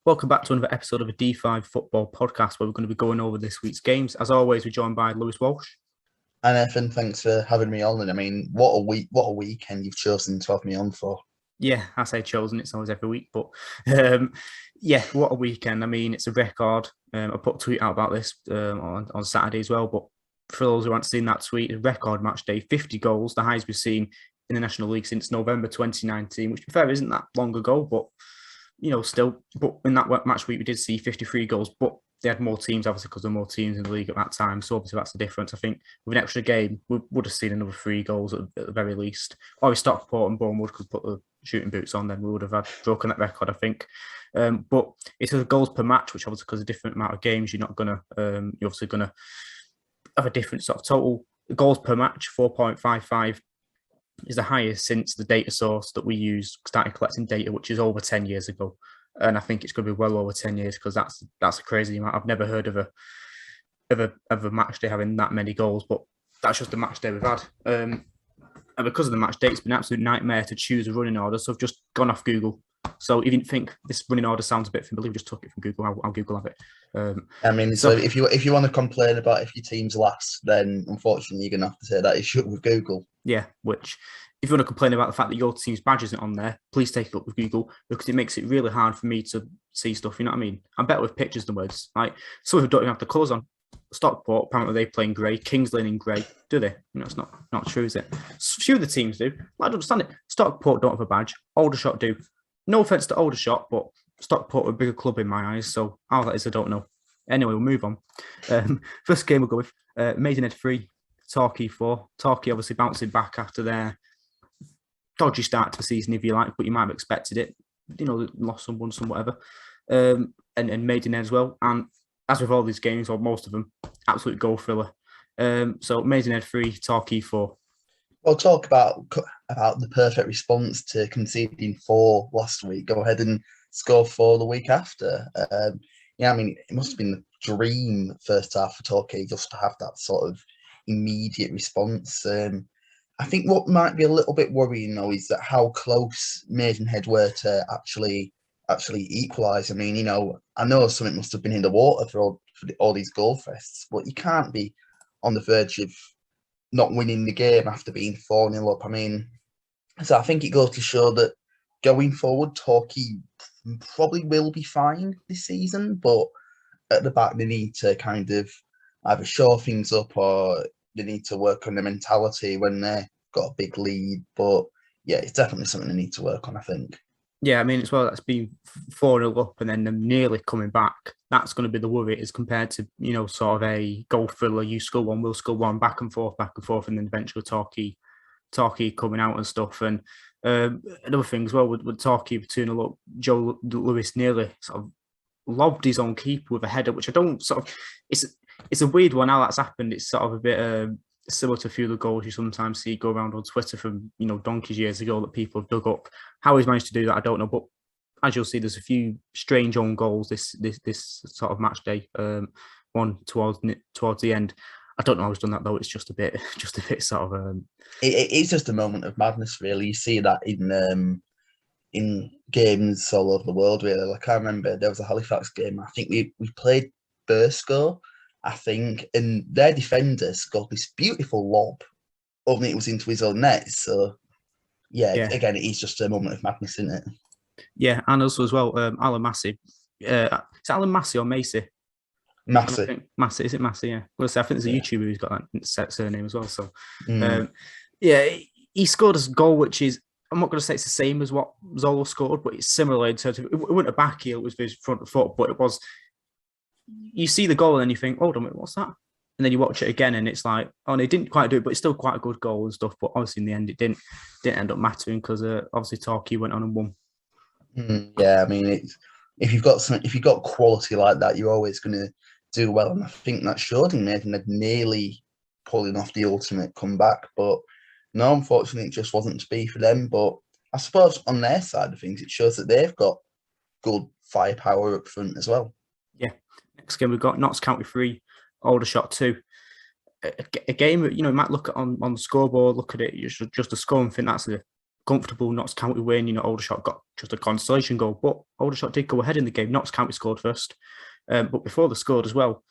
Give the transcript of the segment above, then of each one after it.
Welcome back to another episode of a D5 Football podcast where we're going to be going over this week's games. As always, we're joined by Lewis Walsh. And Ethan, thanks for having me on. And I mean, what a weekend you've chosen to have me on for. Yeah, I say chosen, it's always every week, but yeah, what a weekend. I mean, it's a record. I put a tweet out about this on Saturday as well, but for those who haven't seen that tweet, a record match day, 50 goals, the highest we've seen in the National League since November 2019, which, to be fair, isn't that long ago, but still, but in that match week, we did see 53 goals, but they had more teams, obviously, because there were more teams in the league at that time. So obviously that's the difference. I think with an extra game, we would have seen another 3 goals at the very least. Or if Stockport and Bournemouth could put the shooting boots on, then we would have had broken that record, I think. But it's a goals per match, which obviously because of a different amount of games, you're obviously gonna have a different sort of total. Goals per match, 4.55 is the highest since the data source that we use started collecting data, which is over 10 years ago. And I think it's going to be well over 10 years because that's a crazy amount. I've never heard of a match day having that many goals, but that's just the match day we've had. And because of the match day, it's been an absolute nightmare to choose a running order. So I've just gone off Google. So if you didn't think this running order sounds a bit familiar, just took it from Google. I'll Google have it. I mean, so if you want to complain about if your team's last, then unfortunately you're going to have to say that issue with Google. Yeah, which if you want to complain about the fact that your team's badge isn't on there, please take it up with Google because it makes it really hard for me to see stuff. You know what I mean? I'm better with pictures than words. Like some who don't even have the colours on. Stockport, apparently they play in grey. Kings Lynn in grey. Do they? It's not true, is it? A few of the teams do. I don't understand it. Stockport don't have a badge. Aldershot do. No offence to Aldershot, but Stockport are a bigger club in my eyes. So how that is, I don't know. Anyway, we'll move on. First game we'll go with Maidenhead 3, Torquay 4. Torquay obviously bouncing back after their dodgy start to the season, if you like, but you might have expected it. Lost some, won some, whatever. And Maidenhead as well. And as with all these games, or most of them, absolute goal thriller. So Maidenhead 3, Torquay 4. Well, talk about the perfect response to conceding 4 last week. Go ahead and score 4 the week after. I mean, it must have been the dream first half for Torquay just to have that sort of immediate response. I think what might be a little bit worrying though is that how close Maidenhead were to actually equalise. I mean, I know something must have been in the water for all these goal fests, but you can't be on the verge of not winning the game after being 4-0 up. I mean, so I think it goes to show that going forward, Torquay probably will be fine this season, but at the back they need to kind of either shore things up or they need to work on the mentality when they've got a big lead. But yeah, it's definitely something they need to work on, I think. Yeah, I mean, as well, that's been 4-0 up and then them nearly coming back. That's going to be the worry as compared to, sort of a goal thriller. You score one, we'll score one, back and forth, and then eventually Torquay coming out and stuff. And another thing as well, with Torquay 2-0 up, Joe Lewis nearly sort of lobbed his own keeper with a header, which I don't sort of... It's a weird one how that's happened. It's sort of a bit... similar to a few of the goals you sometimes see go around on Twitter from, donkeys years ago that people have dug up. How he's managed to do that, I don't know. But as you'll see, there's a few strange own goals this sort of match day. One towards the end. I don't know how he's done that though. It's just a bit sort of. It's just a moment of madness, really. You see that in games all over the world, really. Like I remember there was a Halifax game. I think we played Burscough, I think, and their defenders got this beautiful lob, only it was into his own net. So, yeah. Again, it is just a moment of madness, isn't it? Yeah, and also as well, Alan Massey. Is it Alan Massey or Macy? Massey. Massey, is it Massey? Yeah. Well, I think there's a YouTuber who's got that surname as well. So, he scored a goal, which is, I'm not going to say it's the same as what Zola scored, but it's similar in terms of, it wasn't a back heel, it was his front foot, but it was, you see the goal and then you think, hold on a minute, what's that? And then you watch it again and it's like, oh, they didn't quite do it, but it's still quite a good goal and stuff. But obviously in the end, it didn't end up mattering because obviously Torquay went on and won. Yeah, I mean, if you've got quality like that, you're always going to do well. And I think that showed in Maidenhead nearly pulling off the ultimate comeback. But no, unfortunately, it just wasn't to be for them. But I suppose on their side of things, it shows that they've got good firepower up front as well. Yeah. Next game we've got Notts County 3, Aldershot 2. A game that, you might look at on the scoreboard, look at it, just a score and think that's comfortable Notts County win. Aldershot got just a consolation goal, but Aldershot did go ahead in the game. Notts County scored first, but before they scored as well,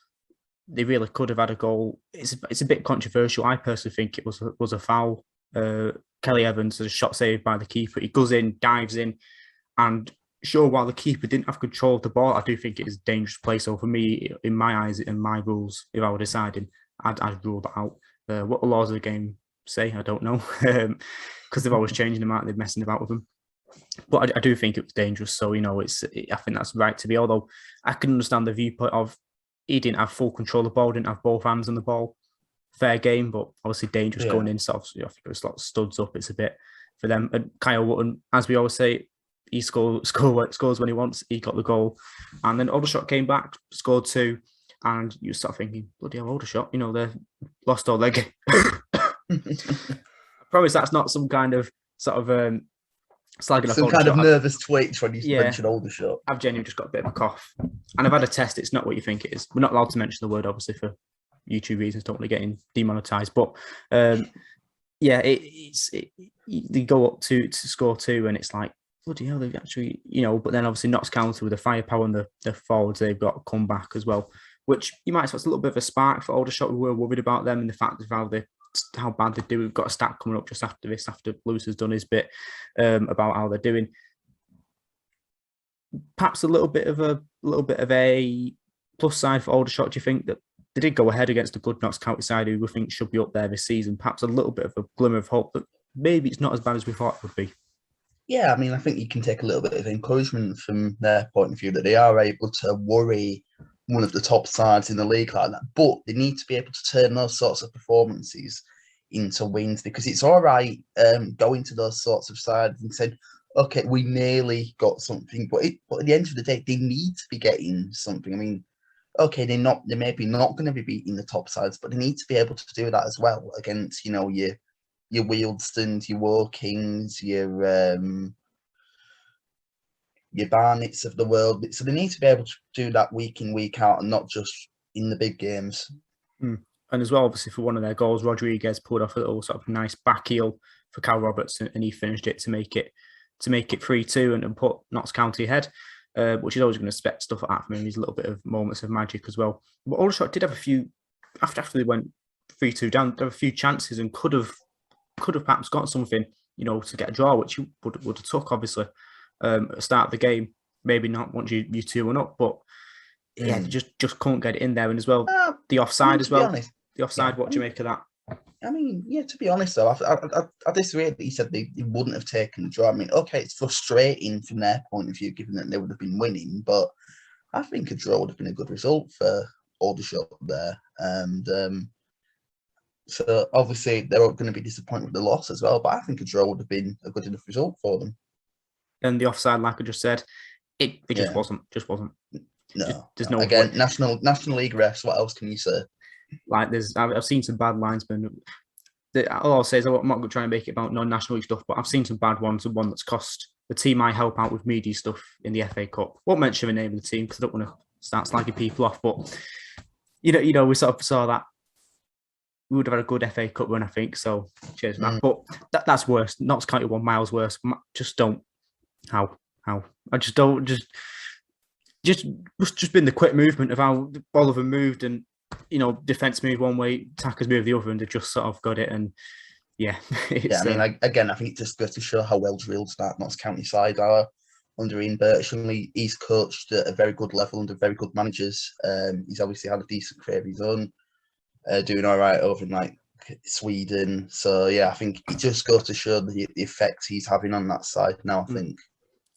they really could have had a goal. It's a bit controversial. I personally think it was a foul. Kelly Evans, a shot saved by the keeper. He goes in, dives in, and sure, while the keeper didn't have control of the ball, I do think it is a dangerous play. So for me, in my eyes, in my rules, if I were deciding, I'd rule that out. What the laws of the game say, I don't know, because they've always changing them out. They're messing about with them. But I do think it was dangerous. So I think that's right to be. Although I can understand the viewpoint of he didn't have full control of the ball, didn't have both hands on the ball. Fair game, but obviously dangerous going in. So I think it was like studs up. It's a bit for them. And Kyle Wootton, as we always say, he scores when he wants. He got the goal, and then Aldershot came back, scored 2, and you start thinking, bloody hell, Aldershot, they've lost all their game. I promise that's not some kind of sort of slagging off some Aldershot. kind of nervous twitch when you mention Aldershot. I've genuinely just got a bit of a cough, and I've had a test. It's not what you think it is. We're not allowed to mention the word, obviously, for YouTube reasons. Don't want to get demonetized, but they go up to score 2, and it's like, bloody hell, they've actually, but then obviously Notts County with the firepower and the forwards, they've got to come back as well, which you might expect a little bit of a spark for Aldershot. We were worried about them and the fact of how bad they do. We've got a stat coming up just after this, after Lewis has done his bit about how they're doing. Perhaps a little bit of a plus side for Aldershot. Do you think that they did go ahead against a good Notts County side who we think should be up there this season? Perhaps a little bit of a glimmer of hope that maybe it's not as bad as we thought it would be. Yeah, I mean, I think you can take a little bit of encouragement from their point of view that they are able to worry one of the top sides in the league like that. But they need to be able to turn those sorts of performances into wins, because it's all right going to those sorts of sides and saying, okay, we nearly got something, but at the end of the day, they need to be getting something. I mean, okay, they're maybe not going to be beating the top sides, but they need to be able to do that as well against, your Wealdstons, your Wokings, your Barnets of the world. So they need to be able to do that week in, week out, and not just in the big games. And as well, obviously, for one of their goals, Rodriguez pulled off a little sort of nice back heel for Cal Roberts, and he finished it to make it 3-2 and put Notts County ahead, which is always going to expect stuff like that from him. He's a little bit of moments of magic as well. But Aldershot did have a few, after they went 3-2 down, there were a few chances and could have perhaps got something, to get a draw, which you would have took, obviously, at the start of the game. Maybe not once you 2-1 up, but they just couldn't get it in there. And as well, the offside as well. Honest, the offside, what do you make of that? I mean, to be honest, though, I disagree that he said they wouldn't have taken the draw. I mean, okay, it's frustrating from their point of view, given that they would have been winning, but I think a draw would have been a good result for Aldershot there. And so obviously they're going to be disappointed with the loss as well, but I think a draw would have been a good enough result for them. And the offside, like I just said, it just wasn't. No, there's no again, National League refs. What else can you say? Like I've seen some bad linesmen. All I'll say is I'm not going to try and make it about non-national league stuff, but I've seen some bad ones. And one that's cost the team I help out with media stuff in the FA Cup. Won't mention the name of the team because I don't want to start slagging people off. But we sort of saw that we would have had a good FA Cup run, I think. So cheers for that. But that's worse. Notts County 1 miles worse. Just don't. How? I just don't. Just been the quick movement of how all of them moved, and defense moved one way, attackers moved the other, and they've just sort of got it. And I mean, again, I think it just goes to show how well drilled that Notts County side are under Ian Bircham. He's coached at a very good level under very good managers. He's obviously had a decent career of his own, doing all right over in Sweden. So I think it just goes to show the effect he's having on that side now, I think.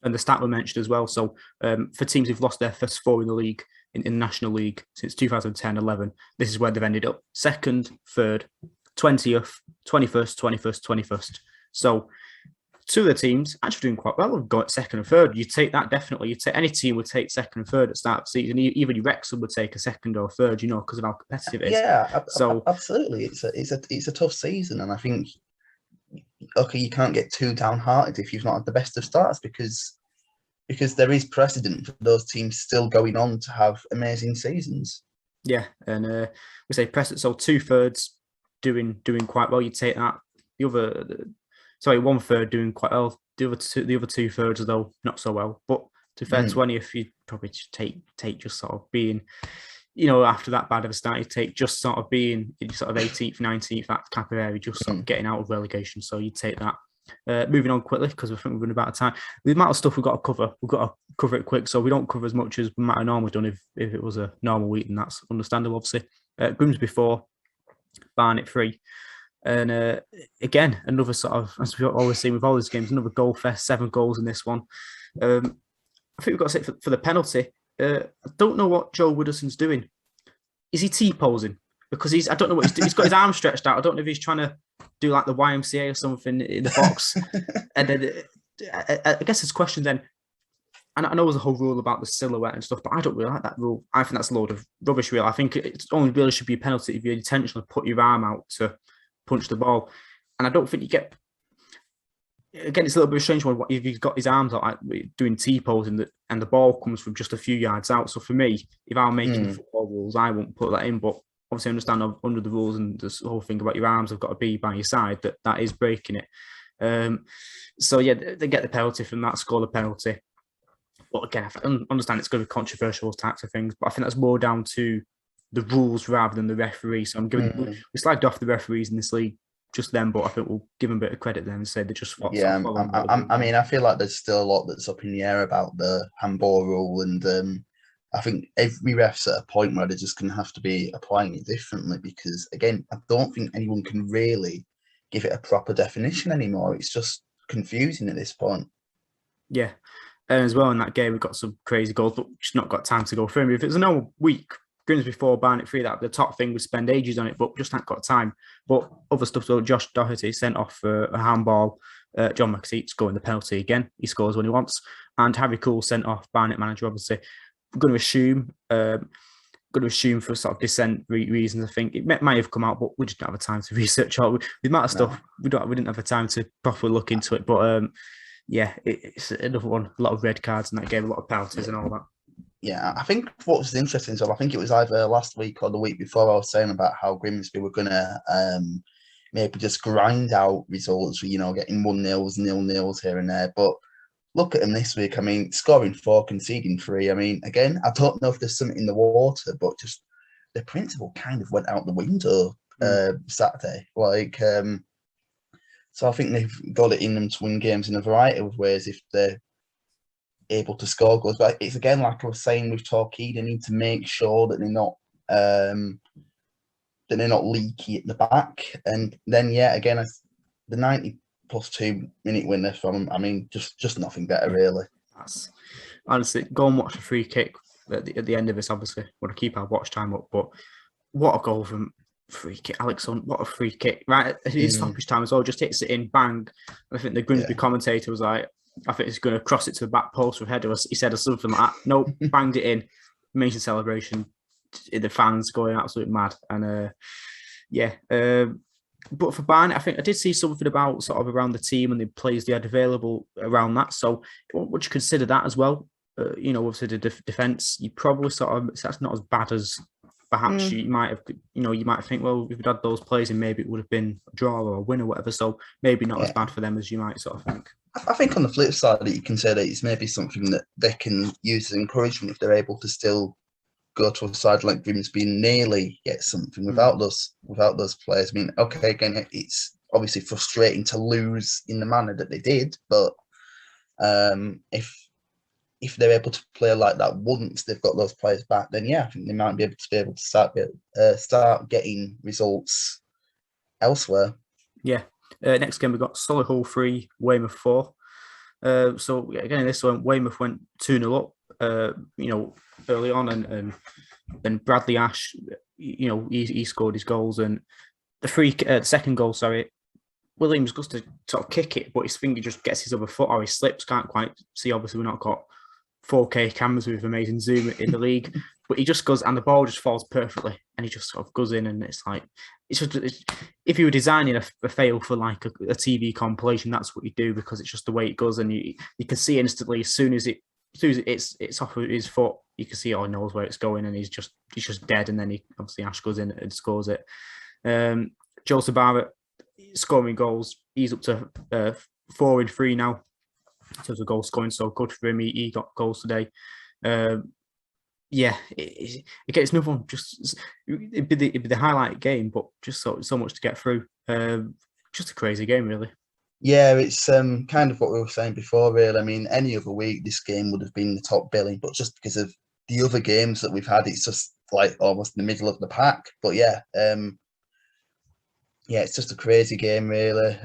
And the stat we mentioned as well. So for teams who've lost their first 4 in the league, in the National League since 2010-11, this is where they've ended up: 2nd, 3rd, 20th, 21st, 21st, 21st. So 2 of the teams actually doing quite well. Have got 2nd and 3rd. You take that definitely. Any team would take 2nd and 3rd at the start of the season. Even your Wrexham would take a 2nd or 3rd, because of how competitive it is. Yeah, so absolutely. It's a tough season, and I think you can't get too downhearted if you've not had the best of starts, because there is precedent for those teams still going on to have amazing seasons. Yeah, and we say precedent. So 2/3 doing quite well. You take that. The other sorry, 1/3 doing quite well. The other 2/3 though not so well. But to fair 20th, you'd probably just take just sort of being, after that bad of a start, you take just sort of being in sort of 18th, 19th, that type of area, just sort of getting out of relegation. So you'd take that. Moving on quickly, because I think we're running out of time. The amount of stuff we've got to cover it quick, so we don't cover as much as we might have normally done if it was a normal week, and that's understandable, obviously. Grimsby 4, Barnet 3. And again, another sort of, as we've always seen with all these games, another goal fest, 7 goals in this one. I think we've got to say for the penalty, I don't know what Joe Wooderson's doing. Is he T-posing? Because I don't know what he's doing. He's got his arm stretched out. I don't know if he's trying to do like the YMCA or something in the box. And then I guess his question then, and I know there's a whole rule about the silhouette and stuff, but I don't really like that rule. I think that's a load of rubbish, really. I think it only really should be a penalty if you intentionally put your arm out to punch the ball. And I don't think you get... Again, it's a little bit of a strange one if he's got his arms out like doing T-posing and the ball comes from just a few yards out. So for me, if I'm making the football rules, I won't put that in. But obviously, I understand under the rules and this whole thing about your arms have got to be by your side, that is breaking it. So yeah, they get the penalty from that, score the penalty. But again, I understand it's going to be controversial, those types of things, but I think that's more down to the rules rather than the referee. So I'm giving we slagged off the referees in this league just then, but I think we'll give them a bit of credit then and say they just fought. Yeah, I mean, I feel like there's still a lot that's up in the air about the handball rule, and I think every ref's at a point where they're just going to have to be applying it differently because, again, I don't think anyone can really give it a proper definition anymore. It's just confusing at this point. Yeah. And as well in that game, we've got some crazy goals, but just not got time to go through them. If it was a normal week, Grimsby 4, Barnet 3, that the top thing would spend ages on it, but just not got time. But other stuff, so Josh Doherty sent off a handball. John McAtee scoring the penalty again. He scores when he wants. And Harry Cool sent off Barnet manager, obviously. I'm going to assume for sort of dissent reasons. I think it might have come out, but we just don't have the time to research all the amount of stuff. We didn't have the time to properly look into it. But yeah, it's another one. A lot of red cards in that game, a lot of penalties and all that. Yeah, I think what was interesting, so I think it was either last week or the week before, I was saying about how Grimsby were going to maybe just grind out results, getting 1-0s, 0-0s here and there. But look at them this week. I mean, scoring 4, conceding 3. I mean, again, I don't know if there's something in the water, but just the principle kind of went out the window Saturday. So I think they've got it in them to win games in a variety of ways if they're able to score goals. But it's again, like I was saying with Torquay, they need to make sure that they're not leaky at the back. And then, yeah, again, the 90 plus 2 minute winner from them, I mean, just nothing better, really. That's honestly, go and watch the free kick at the end of this. Obviously, want to keep our watch time up, but what a goal from free kick, Alex Hunt! What a free kick! Right, it's stoppage time as well. Just hits it in, bang. I think the Grimsby commentator was like, I think he's going to cross it to the back post with header. He said or something like that. Nope, banged it in. Amazing celebration. The fans going absolutely mad. And but for Barnet, I think I did see something about sort of around the team and the players they had available around that. So would you consider that as well? Obviously the defence, you probably sort of, that's not as bad as perhaps you might have, you might think, well, if we'd had those players in, maybe it would have been a draw or a win or whatever. So maybe not as bad for them as you might sort of think. I think on the flip side, that you can say that it's maybe something that they can use as encouragement if they're able to still go to a side like Grimsby and nearly get something without those players. I mean, okay, again, it's obviously frustrating to lose in the manner that they did, but if they're able to play like that once they've got those players back, then yeah, I think they might be able to start getting results elsewhere. Yeah. Next game, we've got Solihull 3, Weymouth 4. So again, in this one, Weymouth went 2-0 up, early on, and then Bradley Ash, he scored his goals, and the second goal, Williams goes to sort of kick it, but his finger just gets his other foot, or he slips, can't quite see. Obviously, we've not got 4K cameras with amazing zoom in the league, but he just goes, and the ball just falls perfectly, and he just sort of goes in, and it's if you were designing a fail for like a TV compilation, that's what you do, because it's just the way it goes, and you can see instantly as soon as it's off of his foot, you can see, he knows where it's going, and he's just dead, and then Ash goes in and scores it. Joe Sabara, scoring goals. He's up to 4 in 3 now in terms of goal scoring. So good for him. He got goals today. Yeah, it's another one. Just it'd be the highlight game, but just so much to get through. Just a crazy game, really. Yeah, it's kind of what we were saying before, really. I mean, any other week this game would have been the top billing, but just because of the other games that we've had, it's just like almost in the middle of the pack. But yeah, it's just a crazy game, really.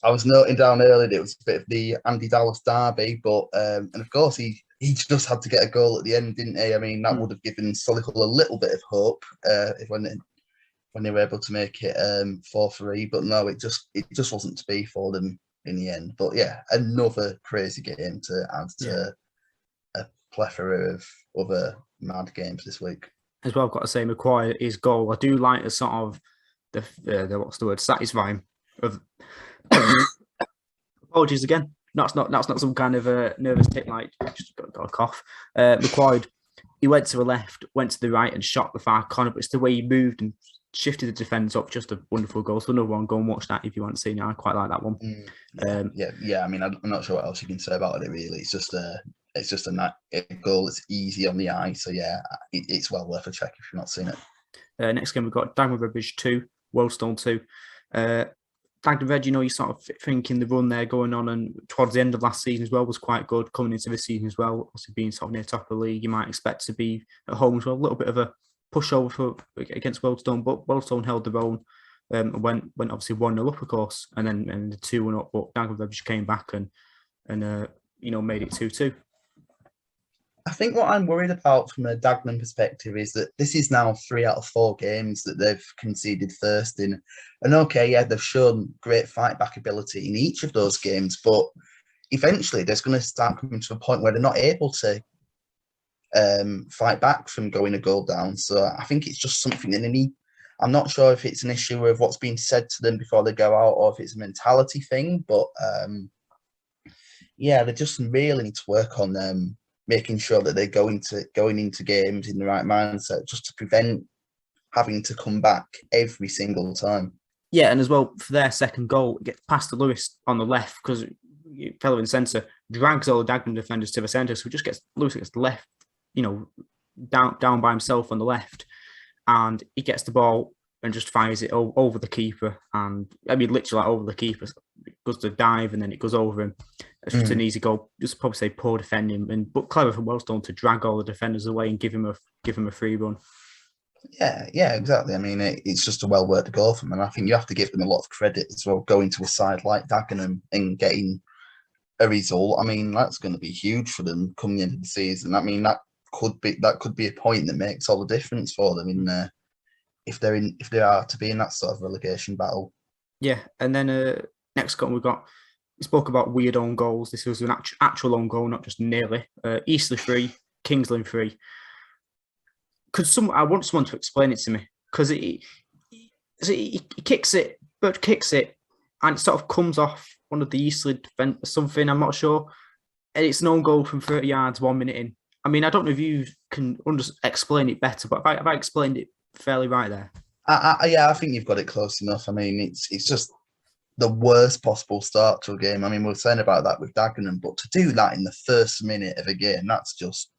I was noting down earlier that it was a bit of the Andy Dallas derby, but and of course he just had to get a goal at the end, didn't he? I mean, that would have given Solihull a little bit of hope if when they were able to make it 4-3, but no, it just wasn't to be for them in the end. But yeah, another crazy game to add to a plethora of other mad games this week. As well, I've got to say, McQuire is goal. I do like the sort of the what's the word, satisfying of. Apologies again. That's not some kind of a nervous tick. Like just got a cough. McQuire, he went to the left, went to the right, and shot the far corner. But it's the way he moved and shifted the defence up. Just a wonderful goal. So another one. Go and watch that if you want to see it. I quite like that one. I mean, I'm not sure what else you can say about it. Really, it's just a goal. It's easy on the eye. So yeah, it's well worth a check if you've not seen it. Next game we've got Dagenham Redbridge 2, Wealdstone 2. Dagenham Red, you sort of thinking the run there going on, and towards the end of last season as well was quite good. Coming into this season as well, also being sort of near top of the league, you might expect to be at home as well. A little bit of a pushover against Wealdstone, but Wealdstone held their own. Went obviously 1-0 up, of course, and then the 2-1 up. But Dagenham Red just came back and made it 2-2. I think what I'm worried about from a Dagenham perspective is that this is now 3 out of 4 games that they've conceded first in. And okay, yeah, they've shown great fight back ability in each of those games, but eventually there's going to start coming to a point where they're not able to fight back from going a goal down. So I think it's just something that they need. I'm not sure if it's an issue of what's being said to them before they go out or if it's a mentality thing, but they just really need to work on them. Making sure that they're going into games in the right mindset, just to prevent having to come back every single time. Yeah, and as well for their second goal, it gets past to Lewis on the left because fellow in centre drags all the Dagenham defenders to the centre, so Lewis gets left, down by himself on the left, and he gets the ball and just fires it over the keeper, and I mean literally over the keeper. It goes to dive and then it goes over him. It's just an easy goal. Just probably say poor defending, but clever from Wealdstone to drag all the defenders away and give him a free run. Yeah, exactly. I mean, it's just a well worked goal from them. And I think you have to give them a lot of credit as well. Going to a side like Dagenham and getting a result. I mean, that's going to be huge for them coming into the season. I mean, that could be a point that makes all the difference for them in there if they are to be in that sort of relegation battle. Yeah, and then next game we spoke about weird own goals. This was an actual own goal, not just nearly. Eastleigh 3, Kingsland 3. I want someone to explain it to me because he kicks it, but kicks it, and it sort of comes off one of the Eastleigh defence or something. I'm not sure, and it's an own goal from 30 yards, 1 minute in. I mean, I don't know if you can explain it better, but have I explained it fairly right there? I think you've got it close enough. I mean, it's just the worst possible start to a game. I mean, we were saying about that with Dagenham, but to do that in the first minute of a game, that's just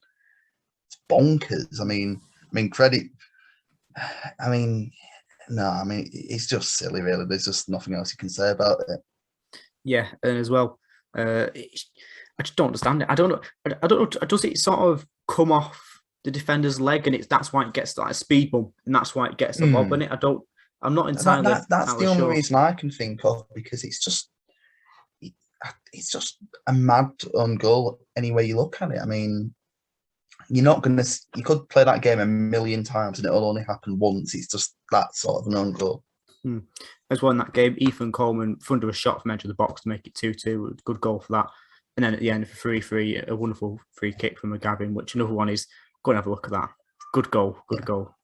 bonkers. I mean, credit. I mean, no, I mean, it's just silly, really. There's just nothing else you can say about it. Yeah, and as well, I just don't understand it. I don't know. Does it sort of come off the defender's leg, and that's why it gets like a speed bump, and that's why it gets the lob in it? I'm not entirely. That's the only reason I can think of, because it's just a mad own goal any way you look at it. I mean, you could play that game a million times and it'll only happen once. It's just that sort of an own goal. As well in that game, Ethan Coleman thundered a shot from edge of the box to make it 2-2. Good goal for that. And then at the end, for 3-3, a wonderful free kick from McGavin, which another one is, go and have a look at that. Good goal.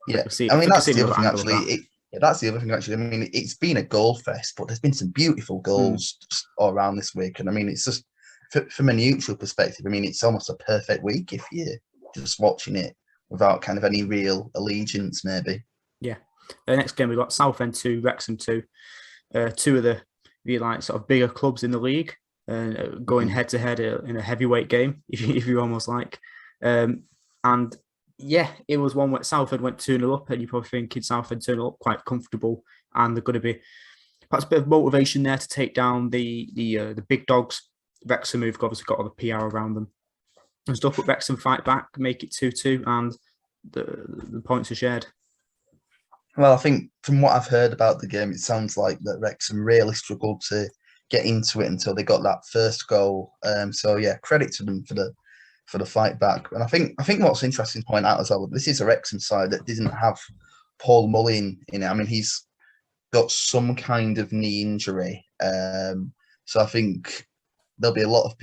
Yeah. I mean, that's the other thing, actually. That's the other thing, actually. I mean, it's been a goal fest, but there's been some beautiful goals all around this week. And I mean, it's just, from a neutral perspective, I mean, it's almost a perfect week if you're just watching it without kind of any real allegiance, maybe. Yeah. Next game we got Southend 2, Wrexham 2. Two of the like sort of bigger clubs in the league, going head to head in a heavyweight game, if you almost like. And yeah, it was one where Southend went 2-0 up, and you're probably thinking Southend 2-0 up quite comfortable, and they're going to be perhaps a bit of motivation there to take down the big dogs. Wrexham, who've obviously got all the PR around them and stuff, but Wrexham fight back, make it 2-2, and the points are shared. Well, I think from what I've heard about the game, it sounds like that Wrexham really struggled to get into it until they got that first goal. So yeah, credit to them for the fight back. And I think what's interesting to point out as well, this is a Wrexham side that doesn't have Paul Mullin in it. I mean, he's got some kind of knee injury. So I think there'll be a lot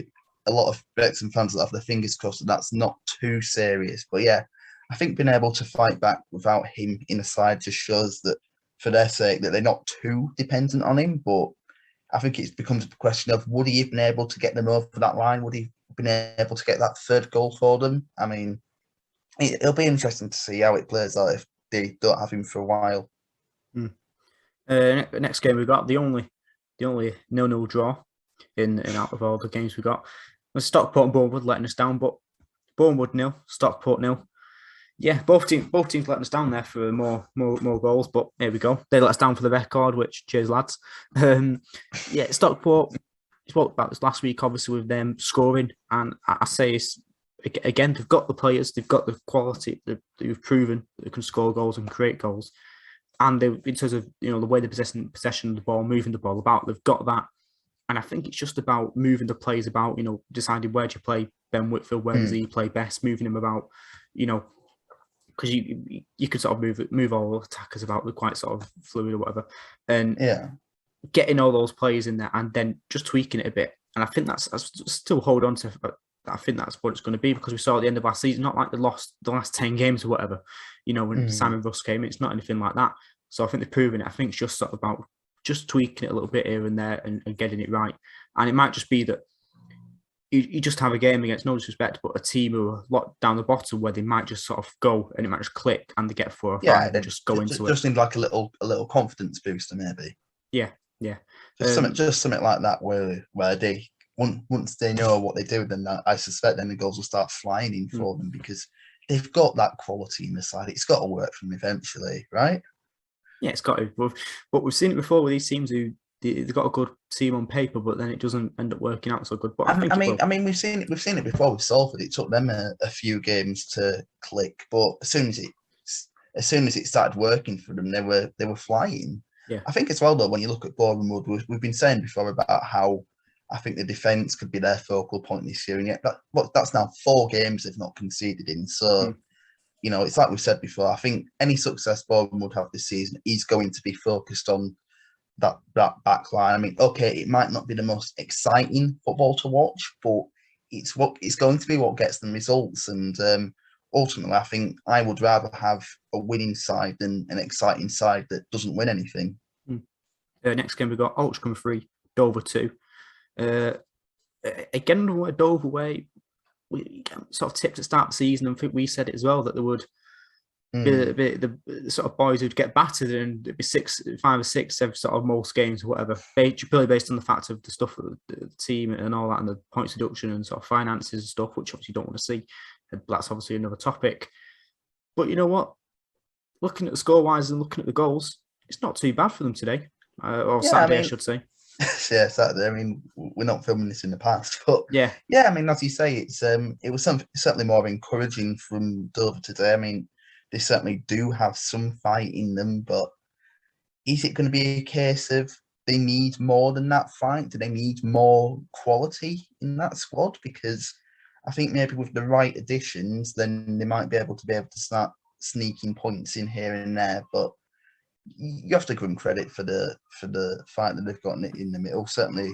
of Wrexham fans that have their fingers crossed that that's not too serious. But yeah, I think being able to fight back without him in the side just shows that, for their sake, that they're not too dependent on him. But I think it becomes a question of, would he have been able to get them over that line? Would he have been able to get that third goal for them? I mean, it'll be interesting to see how it plays out if they don't have him for a while. Next game we got the only 0-0 draw in out of all the games we got. Stockport and Bournemouth letting us down, but Bournemouth 0, Stockport 0. Yeah, both teams letting us down there for more goals, but there we go. They let us down for the record, which cheers, lads. Yeah, Stockport. Spoke about this last week, obviously, with them scoring, and I say it's, again, they've got the players, they've got the quality, they've proven they can score goals and create goals, and they, in terms of the way they're possession of the ball, moving the ball about, they've got that. And I think it's just about moving the players about, deciding where do you play Ben Whitfield, where does he play best, moving him about, because you could sort of move all attackers about, they're quite sort of fluid or whatever, and getting all those players in there and then just tweaking it a bit. And I think I still hold on to. I think that's what it's going to be, because we saw at the end of last season, not like the last 10 games or whatever, when Simon Russ came, it's not anything like that. So I think they've proven it. I think it's just sort of about just tweaking it a little bit here and there and getting it right. And it might just be that you just have a game against, no disrespect, but a team who are locked down the bottom, where they might just sort of go and it might just click and they get 4 or 5 and just go into it. Just need like a little confidence booster, maybe. Yeah. Just something like that, where they, once they know what they do, then I suspect then the goals will start flying in for them, because they've got that quality in the side. It's got to work for them eventually, right? Yeah, it's got to. But we've seen it before with these teams who they've got a good team on paper, but then it doesn't end up working out so good. But I mean, we've seen it before with Salford. It took them a few games to click, but as soon as it started working for them, they were flying. Yeah. I think as well, though, when you look at Bournemouth, we've been saying before about how I think the defence could be their focal point this year, and yet that's now 4 games they've not conceded in. So, it's like we've said before. I think any success Bournemouth have this season is going to be focused on that back line. I mean, okay, it might not be the most exciting football to watch, but it's going to be what gets them results. And ultimately, I think I would rather have a winning side than an exciting side that doesn't win anything. Next game we've got Altrincham 3, Dover 2. Again, Dover way, we sort of tipped at the start of the season, and I think we said it as well, that there would be the sort of boys who'd get battered, and it'd be 5 or 6 every sort of most games or whatever, purely based on the fact of the stuff that the team and all that, and the points deduction and sort of finances and stuff, which obviously you don't want to see. That's obviously another topic. But you know what? Looking at the score-wise and looking at the goals, it's not too bad for them today. Saturday, I should say. Yeah, Saturday. I mean, we're not filming this in the past, but yeah. I mean, as you say, it was certainly more encouraging from Dover today. I mean, they certainly do have some fight in them, but is it going to be a case of they need more than that fight? Do they need more quality in that squad? Because I think maybe with the right additions, then they might be able to start sneaking points in here and there. But you have to give them credit for the fight that they've got in the middle. Certainly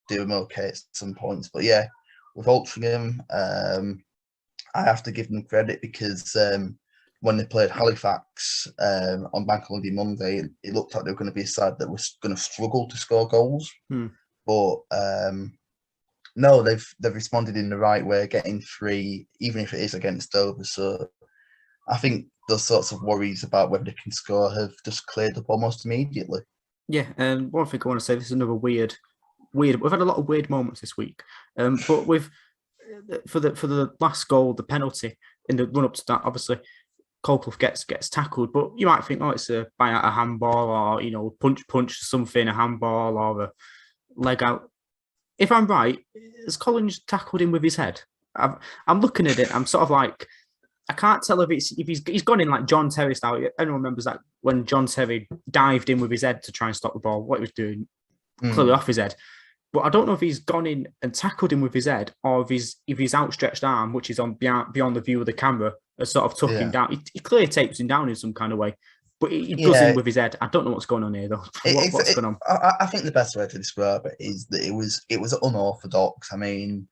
do them okay at some points. But yeah, with Altrincham, I have to give them credit, because when they played Halifax on Bank Holiday Monday, it looked like they were going to be a side that was going to struggle to score goals. But no, they've responded in the right way, getting 3, even if it is against Dover. So I think those sorts of worries about whether they can score have just cleared up almost immediately. Yeah, and one thing I want to say, this is another weird. We've had a lot of weird moments this week, but with for the last goal, the penalty in the run up to that, obviously Colclough gets tackled, but you might think, oh, it's a bang out a handball, or punch something, a handball or a leg out. If I'm right, has Collins tackled him with his head? I'm looking at it. I'm sort of like, I can't tell if he's gone in like John Terry style. Everyone remembers that when John Terry dived in with his head to try and stop the ball, what he was doing, clearly off his head. But I don't know if he's gone in and tackled him with his head, or if his outstretched arm, which is on beyond the view of the camera, has sort of took him down. He clearly takes him down in some kind of way, but he does him with his head. I don't know what's going on here though. What's going on? I think the best way to describe it is that it was unorthodox. I mean,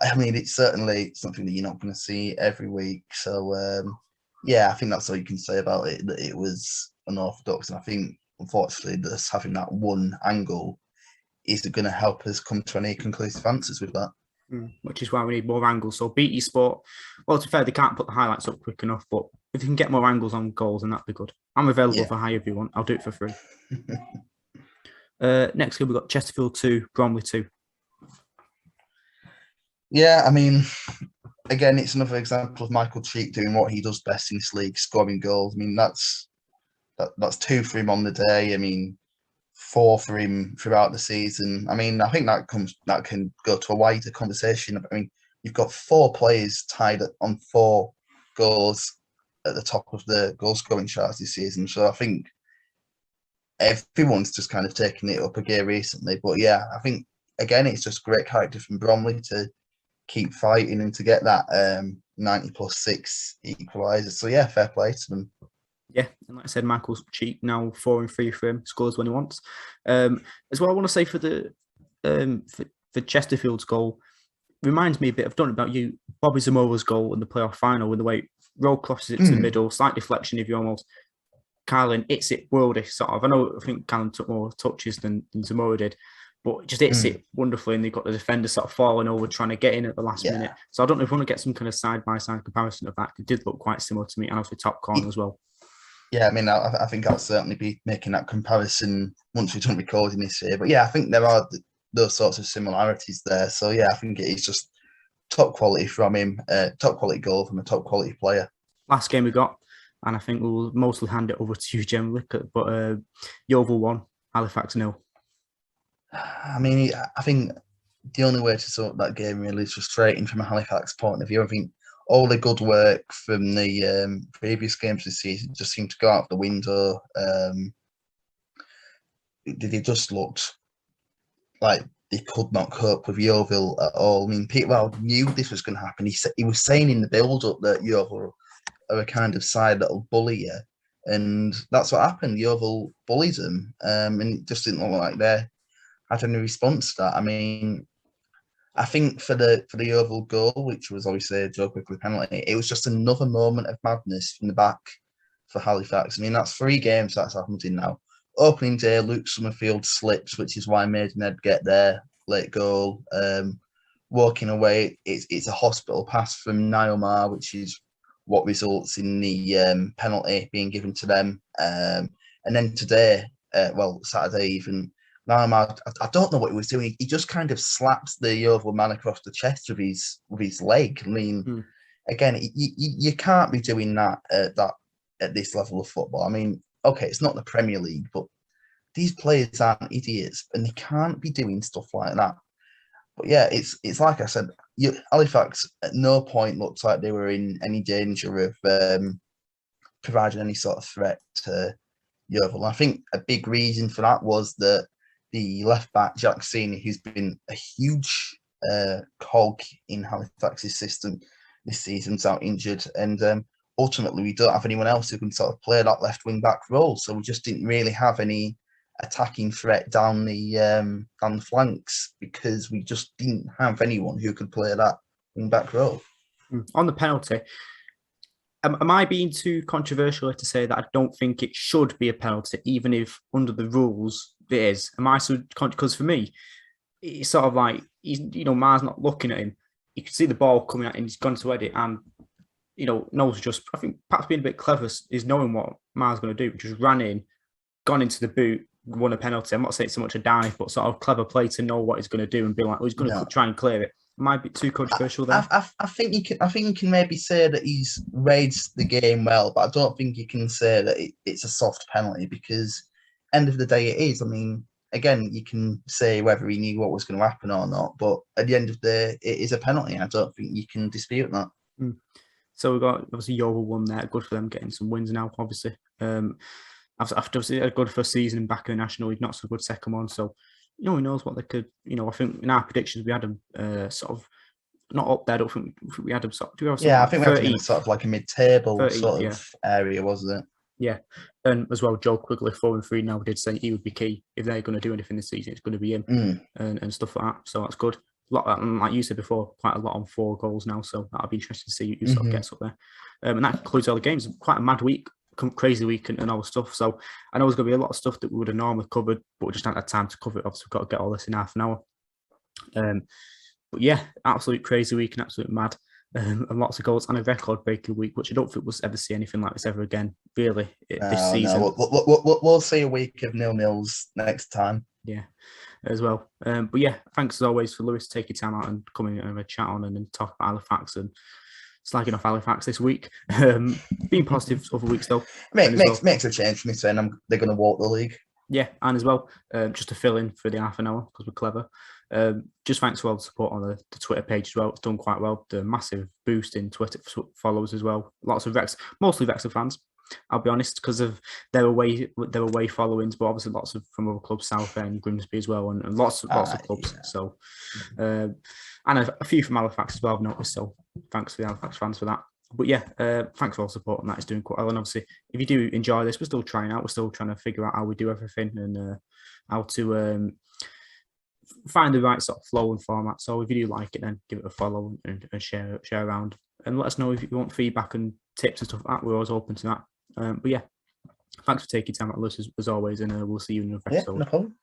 it's certainly something that you're not going to see every week. So I think that's all you can say about it. That it was unorthodox, and I think unfortunately, just having that one angle is going to help us come to any conclusive answers with that. Which is why we need more angles. So BT Sport, well, to be fair, they can't put the highlights up quick enough, but if you can get more angles on goals, then that'd be good. I'm available for hire if you want. I'll do it for free. Next game, we've got Chesterfield 2, Bromley 2. Yeah, I mean, again, it's another example of Michael Cheek doing what he does best in this league, scoring goals. I mean, that's 2 for him on the day. I mean, 4 for him throughout the season. I mean, I think that can go to a wider conversation. I mean, you've got 4 players tied on 4 goals at the top of the goal scoring charts this season. So I think everyone's just kind of taken it up a gear recently. But yeah, I think again, it's just great character from Bromley to keep fighting and to get that 90+6 equaliser. So yeah, fair play to them. Yeah, and like I said, Michael Cheek now 4 and 3 for him, scores when he wants. As well, I want to say for the for Chesterfield's goal, reminds me a bit of, don't know about you, Bobby Zamora's goal in the playoff final, with the way it roll crosses it to the middle, slight deflection if you almost. Carlin hits it worldy, sort of. I think Carlin took more touches than Zamora did, but just hits it wonderfully, and they've got the defender sort of falling over, trying to get in at the last minute. So I don't know if we want to get some kind of side-by-side comparison of that. It did look quite similar to me, and also top corner as well. Yeah, I mean, I think I'll certainly be making that comparison once we're done recording this year. But yeah, I think there are those sorts of similarities there. So yeah, I think it is just top quality from him, top quality goal from a top quality player. Last game we got, and I think we'll mostly hand it over to you generally, but Yeovil 1, Halifax 0. I mean, I think the only way to sort that game really is frustrating from a Halifax point of view. I think all the good work from the previous games this season just seemed to go out the window. They just looked like they could not cope with Yeovil at all. I mean, Peter knew this was going to happen. He was saying in the build-up that Yeovil are a kind of side that'll bully you, and that's what happened. Yeovil bullies them, and it just didn't look like they had any response to that. I mean, I think for the Yeovil goal, which was obviously a Joe Quickly penalty, it was just another moment of madness from the back for Halifax. I mean, that's 3 games that's happened in now. Opening day, Luke Summerfield slips, which is why Maidenhead get their late goal. Walking away, it's a hospital pass from Niomar, which is what results in the penalty being given to them. And then today, Saturday even, Niomar, I don't know what he was doing. He just kind of slaps the Yeovil man across the chest with his leg. I mean, again, you can't be doing that at this level of football. I mean, okay, it's not the Premier League, but these players aren't idiots, and they can't be doing stuff like that. But yeah, it's like I said, Halifax at no point looked like they were in any danger of providing any sort of threat to Yeovil. I think a big reason for that was that the left back, Jack Seeney, who's been a huge cog in Halifax's system this season, is out injured. And ultimately, we don't have anyone else who can sort of play that left wing back role. So we just didn't really have any attacking threat down the flanks, because we just didn't have anyone who could play that wing back role. On the penalty, am I being too controversial to say that I don't think it should be a penalty, even if under the rules it is? Am I so? Because for me, it's sort of like Mar's not looking at him. You can see the ball coming at him. He's gone to head it, and Knowles just, I think perhaps being a bit clever is knowing what Ma's going to do. Just ran in, gone into the boot, won a penalty. I'm not saying so much a dive, but sort of clever play to know what he's going to do and be like, oh, he's going to try and clear it. Might be too controversial there. I think you can. I think you can maybe say that he's raised the game well, but I don't think you can say that it's a soft penalty because, end of the day, it is. I mean, again, you can say whether he knew what was going to happen or not, but at the end of the day, it is a penalty. I don't think you can dispute that. So we've got obviously Yeovil won there. Good for them getting some wins now. Obviously, after a good first season back in the National League, not so good second one. So who knows what they could. I think in our predictions we had them sort of not up there. I don't think we had them sort of. I think we had them in sort of like a mid-table sort of area, wasn't it? Yeah, and as well, Joe Quigley 4-3 now did say he would be key if they're going to do anything this season. It's going to be him and stuff like that. So that's good. A lot, like you said before, quite a lot on 4 goals now. So that'll be interesting to see who sort of gets up there. And that concludes all the games. Quite a mad week, crazy week, and all the stuff. So I know there's going to be a lot of stuff that we would have normally covered, but we just haven't had time to cover it. Obviously, we've got to get all this in half an hour. But yeah, absolute crazy week and absolute mad. And lots of goals and a record-breaking week, which I don't think we'll ever see anything like this ever again, really, this season. No. We'll see a week of 0-0s next time. Yeah, as well. But yeah, thanks as always for Lewis taking time out and coming and have a chat on and talk about Halifax and slagging off Halifax this week. Being positive other weeks though. Makes a change for me saying they're going to walk the league. Yeah, and as well, just to fill in for the half an hour because we're clever. Just thanks for all the support on the Twitter page as well. It's done quite well. The massive boost in Twitter followers as well. Lots of mostly Wrexham fans. I'll be honest, because of their away followings, but obviously lots of from other clubs, Southend, Grimsby as well, and lots of clubs. Yeah. So, and a few from Halifax as well, I've noticed. So, thanks for the Halifax fans for that. But yeah, thanks for all the support on that. It's doing quite well. And obviously, if you do enjoy this, we're still trying out. We're still trying to figure out how we do everything and how to find the right sort of flow and format. So if you do like it, then give it a follow and share around. And let us know if you want feedback and tips and stuff like that. We're always open to that. But yeah, thanks for taking time out, Lewis, as always. And we'll see you in another episode. No problem.